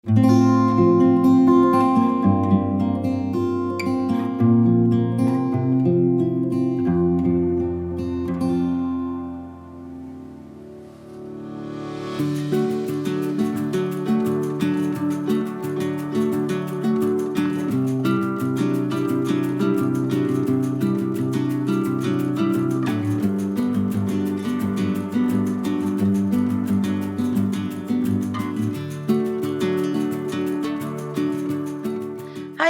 Hi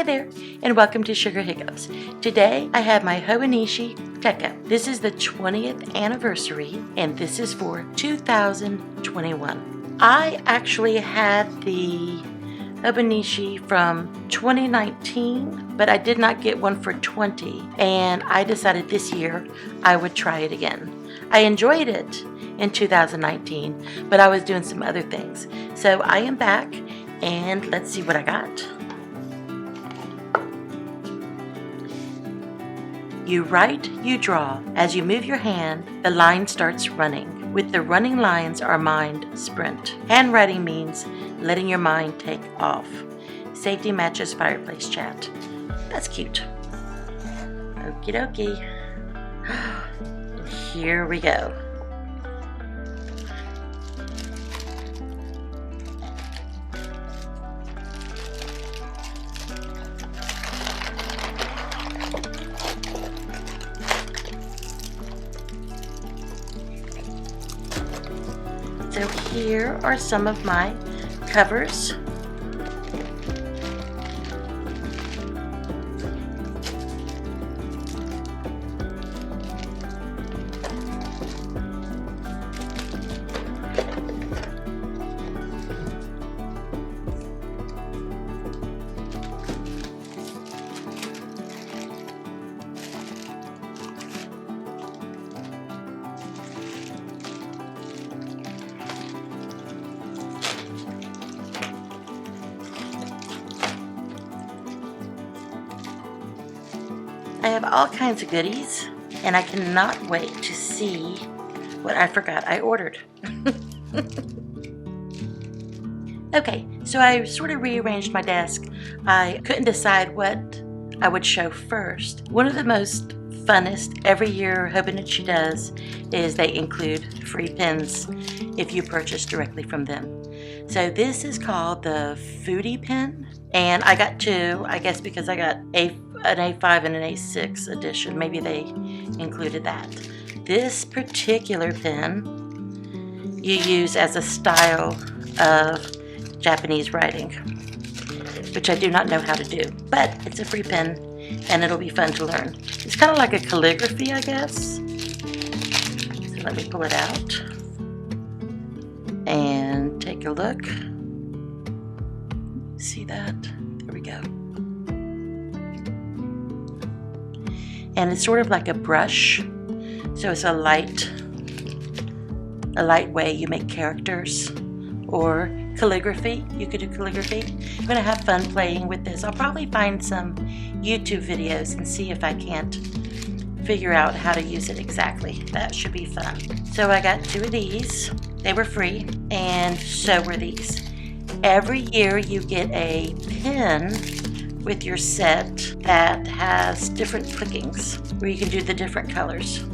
there, and welcome to Sugar Hiccups. Today I have my Hobonichi Techo. This is the 20th anniversary, and this is for 2021. I actually had the Hobonichi from 2019, but I did not get one for 20, and I decided this year I would try it again. I enjoyed it in 2019, but I was doing some other things. So I am back, and let's see what I got. You write, you draw. As you move your hand, the line starts running. With the running lines, our mind sprint. Handwriting means letting your mind take off. Safety matches fireplace chat. That's cute. Okie dokie. Here we go. So here are some of my covers. I have all kinds of goodies, and I cannot wait to see what I forgot I ordered. Okay, so I sort of rearranged my desk. I couldn't decide what I would show first. One of the most funnest every year Hobonichi does is they include free pens if you purchase directly from them. So this is called the Foodie pen, and I got two, I guess because I got an A5 and an A6 edition. Maybe they included that. This particular pen you use as a style of Japanese writing, which I do not know how to do, but it's a free pen and it'll be fun to learn. It's kind of like a calligraphy, I guess. So let me pull it out and take a look. See that? There we go. And it's sort of like a brush, so it's a light way you make characters, or calligraphy. You could do calligraphy. I'm going to have fun playing with this. I'll probably find some YouTube videos and see if I can't figure out how to use it exactly. That should be fun. So I got two of these. They were free, and so were these. Every year you get a pen with your set that has different clickings where you can do the different colors.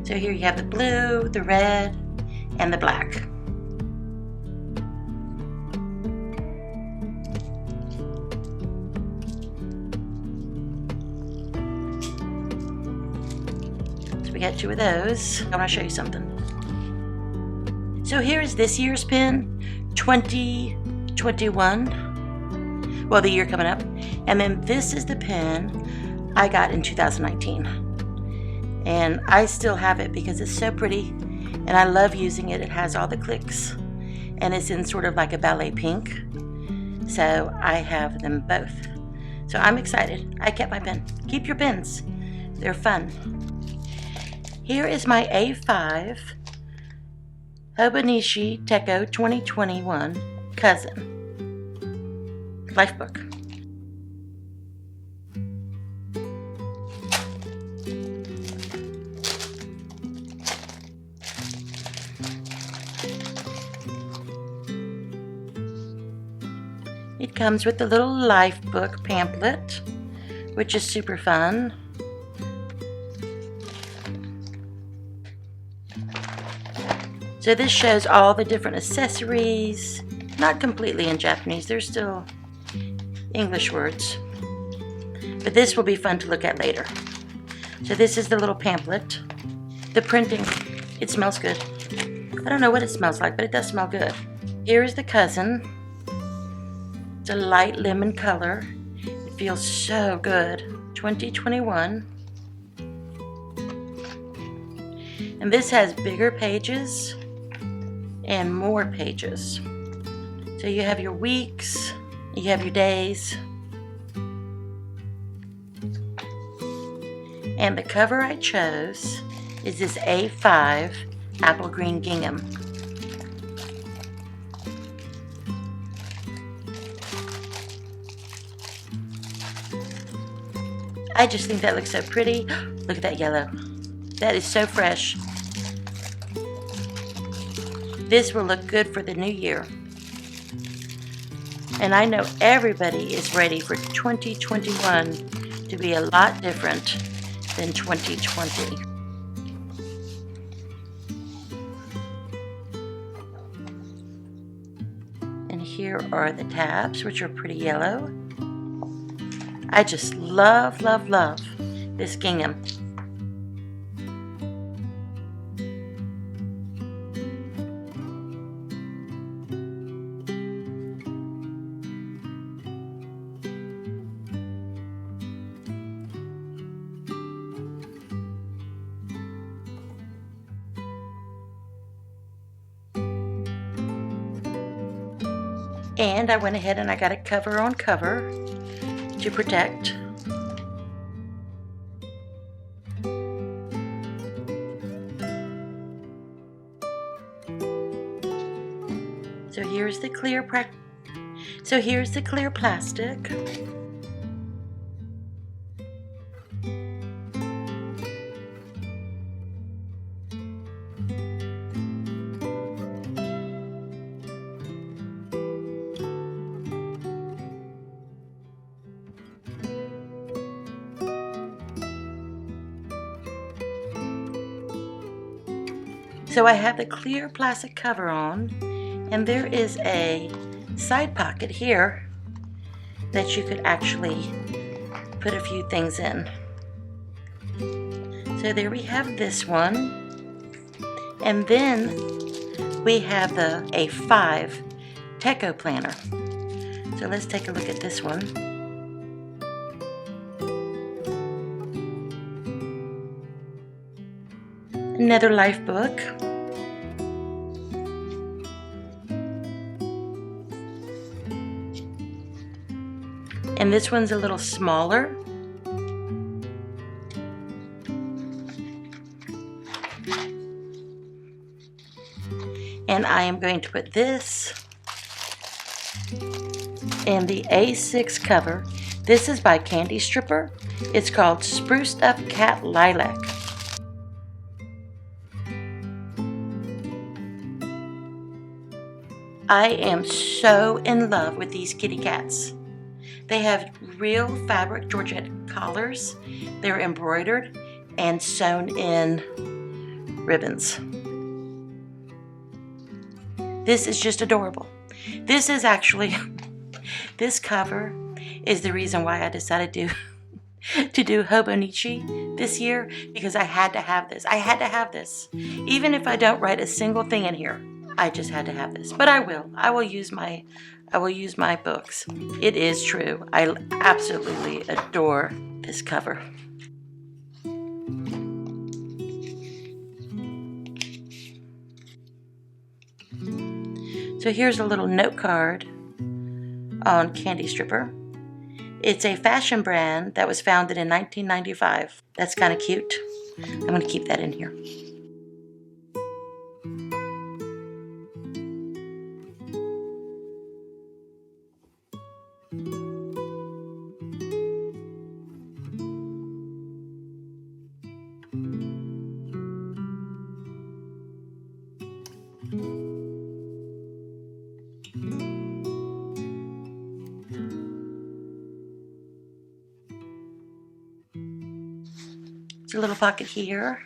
So here you have the blue, the red, and the black. So we got two of those. I want to show you something. So here's this year's pen, 2021. Well, the year coming up. And then this is the pen I got in 2019. And I still have it because it's so pretty and I love using it. It has all the clicks and it's in sort of like a ballet pink. So I have them both. So I'm excited. I kept my pen. Keep your pens. They're fun. Here is my A5 Hobonichi Techo 2021 cousin life book. It comes with the little life book pamphlet, which is super fun. So this shows all the different accessories, not completely in Japanese, there's still English words. But this will be fun to look at later. So this is the little pamphlet. The printing, it smells good. I don't know what it smells like, but it does smell good. Here is the cousin. It's a light lemon color. It feels so good. 2021. And this has bigger pages and more pages. So you have your weeks, you have your days. And the cover I chose is this A5 apple green gingham. I just think that looks so pretty. Look at that yellow. That is so fresh. This will look good for the new year. And I know everybody is ready for 2021 to be a lot different than 2020. And here are the tabs, which are pretty yellow. I just love, love, love this gingham. And I went ahead and I got it cover on cover to protect. So here's the clear plastic. So I have the clear plastic cover on, and there is a side pocket here that you could actually put a few things in. So there we have this one, and then we have the A5 Techo planner. So let's take a look at this one. Another life book. And this one's a little smaller. And I am going to put this in the A6 cover. This is by Candy Stripper. It's called Spruced Up Cat Lilac. I am so in love with these kitty cats. They have real fabric Georgette collars. They're embroidered and sewn in ribbons. This is just adorable. This is actually, this cover is the reason why I decided to do Hobonichi this year, because I had to have this. I had to have this. Even if I don't write a single thing in here, I just had to have this. But I will. I will use my books. It is true. I absolutely adore this cover. So here's a little note card on Candy Stripper. It's a fashion brand that was founded in 1995. That's kind of cute. I'm going to keep that in here. a little pocket here.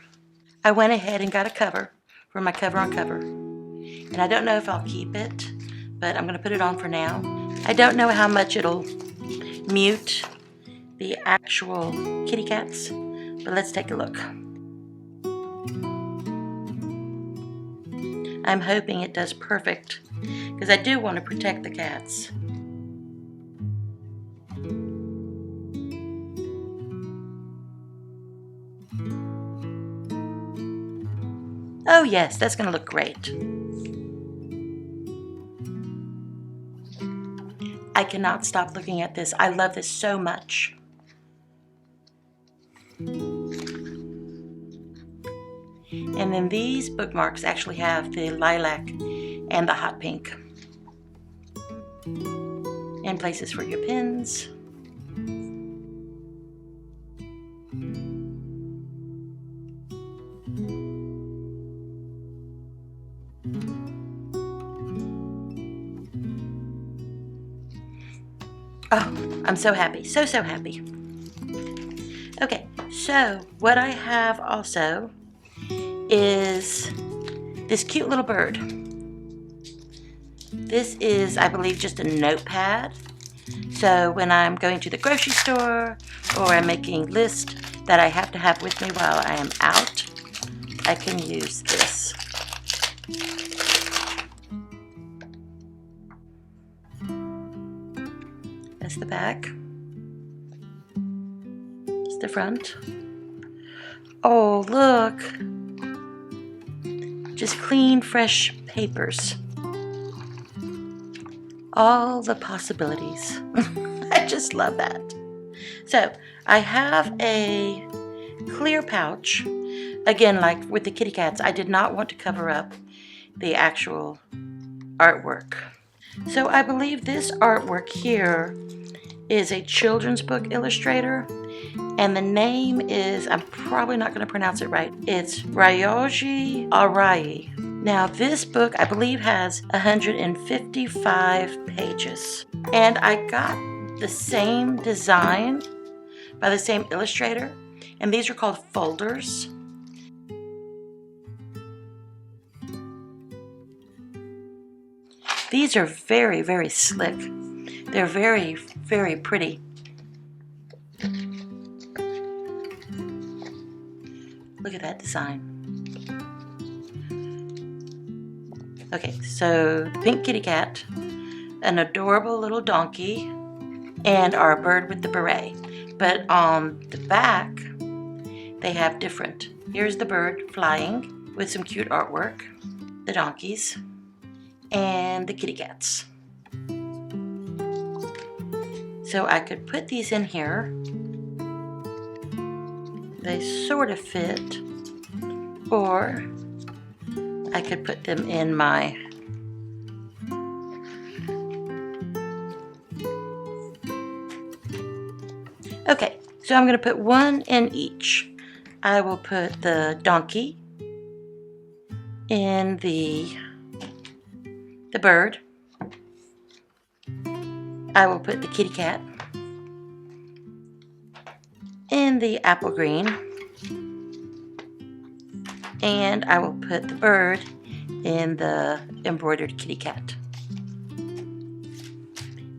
I went ahead and got a cover for my cover on cover. And I don't know if I'll keep it, but I'm going to put it on for now. I don't know how much it'll mute the actual kitty cats, but let's take a look. I'm hoping it does perfect, because I do want to protect the cats. Oh yes, that's going to look great. I cannot stop looking at this. I love this so much. And then these bookmarks actually have the lilac and the hot pink. And places for your pins. Oh, I'm so happy. So happy. Okay, so what I have also is this cute little bird. This is, I believe, just a notepad. So when I'm going to the grocery store or I'm making lists that I have to have with me while I am out, I can use this. That's the back. It's the front. Oh, look. Just clean, fresh papers. All the possibilities. I just love that. So I have a clear pouch. Again, like with the kitty cats, I did not want to cover up the actual artwork. So I believe this artwork here is a children's book illustrator, and the name is, I'm probably not going to pronounce it right, it's Ryoji Arai. Now this book I believe has 155 pages, and I got the same design by the same illustrator, and these are called folders. These are very, very slick. They're very, very pretty. Look at that design. Okay, so the pink kitty cat, an adorable little donkey, and our bird with the beret. But on the back, they have different. Here's the bird flying with some cute artwork, the donkeys, and the kitty cats. So I could put these in here. They sort of fit, or I could put them in my Okay, so I'm going to put one in each. I will put the donkey in the bird. I will put the kitty cat in the apple green, and I will put the bird in the embroidered kitty cat.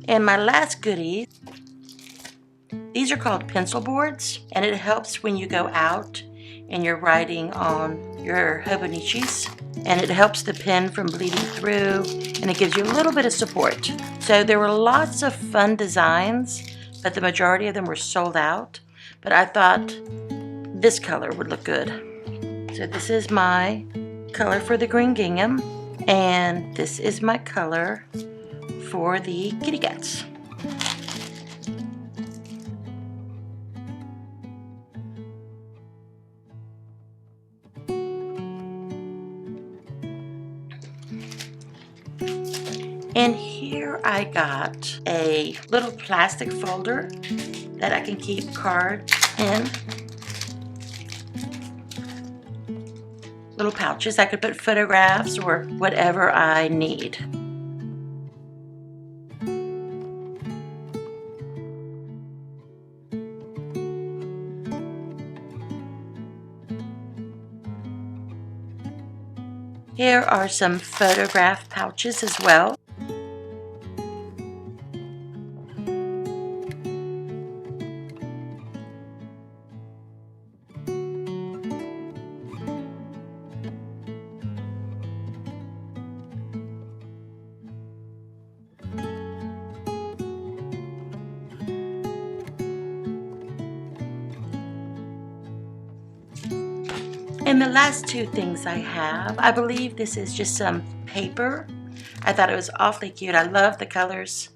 And my last goodies, these are called pencil boards, and it helps when you go out and you're writing on your Hobonichis, and it helps the pen from bleeding through, and it gives you a little bit of support. So there were lots of fun designs, but the majority of them were sold out. But I thought this color would look good. So this is my color for the green gingham, and this is my color for the kitty cats. And here I got a little plastic folder that I can keep cards in. Little pouches. I could put photographs or whatever I need. Here are some photograph pouches as well. And the last two things I have, I believe this is just some paper. I thought it was awfully cute. I love the colors.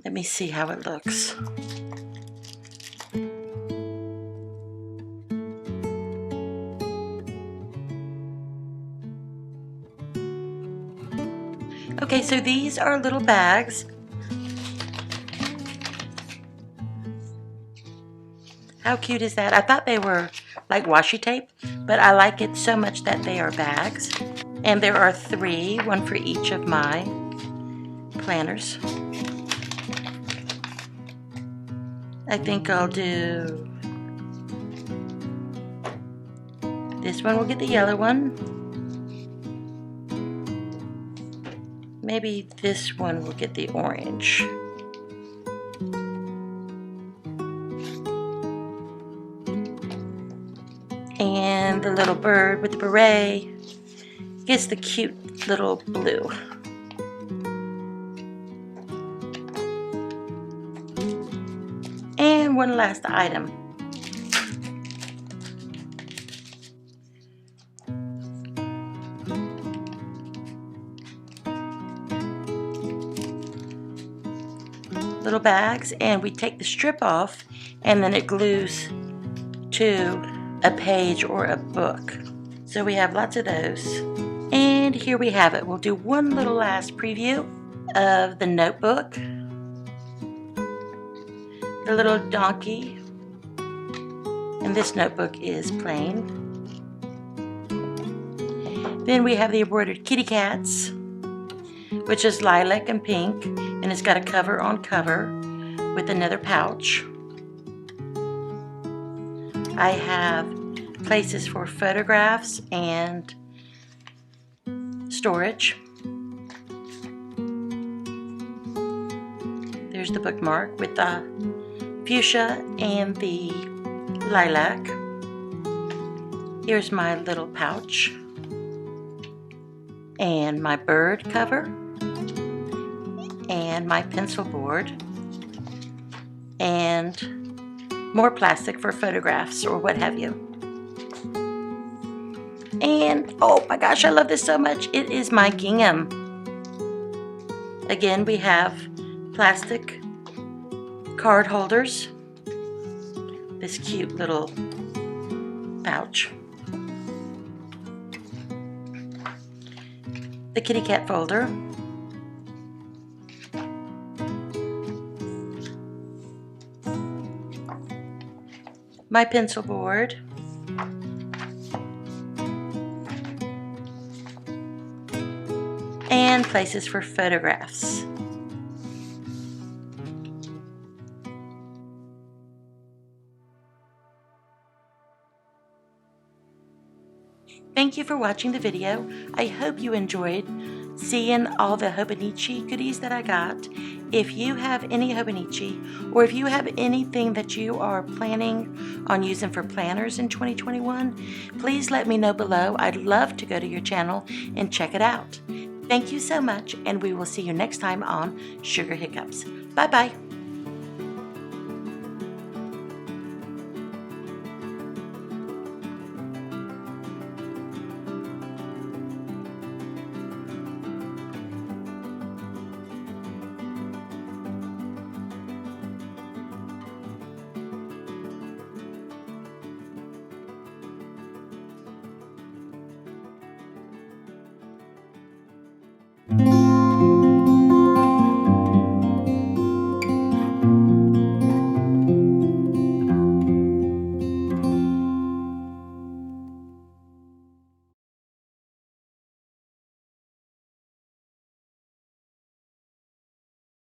Let me see how it looks. Okay, so these are little bags. How cute is that? I thought they were like washi tape, but I like it so much that they are bags. And there are 3, one for each of my planners. I think I'll do this one. Will get the yellow one. Maybe this one will get the orange. And the little bird with the beret gets the cute little blue. And one last item. Little bags, and we take the strip off and then it glues to a page or a book. So we have lots of those. And here we have it. We'll do one little last preview of the notebook. The little donkey. And this notebook is plain. Then we have the embroidered kitty cats, which is lilac and pink, and it's got a cover on cover with another pouch. I have places for photographs and storage. There's the bookmark with the fuchsia and the lilac. Here's my little pouch and my bird cover and my pencil board and more plastic for photographs or what have you. And oh my gosh, I love this so much. It is my gingham. Again, we have plastic card holders, this cute little pouch, the kitty cat folder, my pencil board, and places for photographs. Thank you for watching the video. I hope you enjoyed seeing all the Hobonichi goodies that I got. If you have any Hobonichi, or if you have anything that you are planning on using for planners in 2021, please let me know below. I'd love to go to your channel and check it out. Thank you so much, and we will see you next time on Sugar Hiccups. Bye-bye.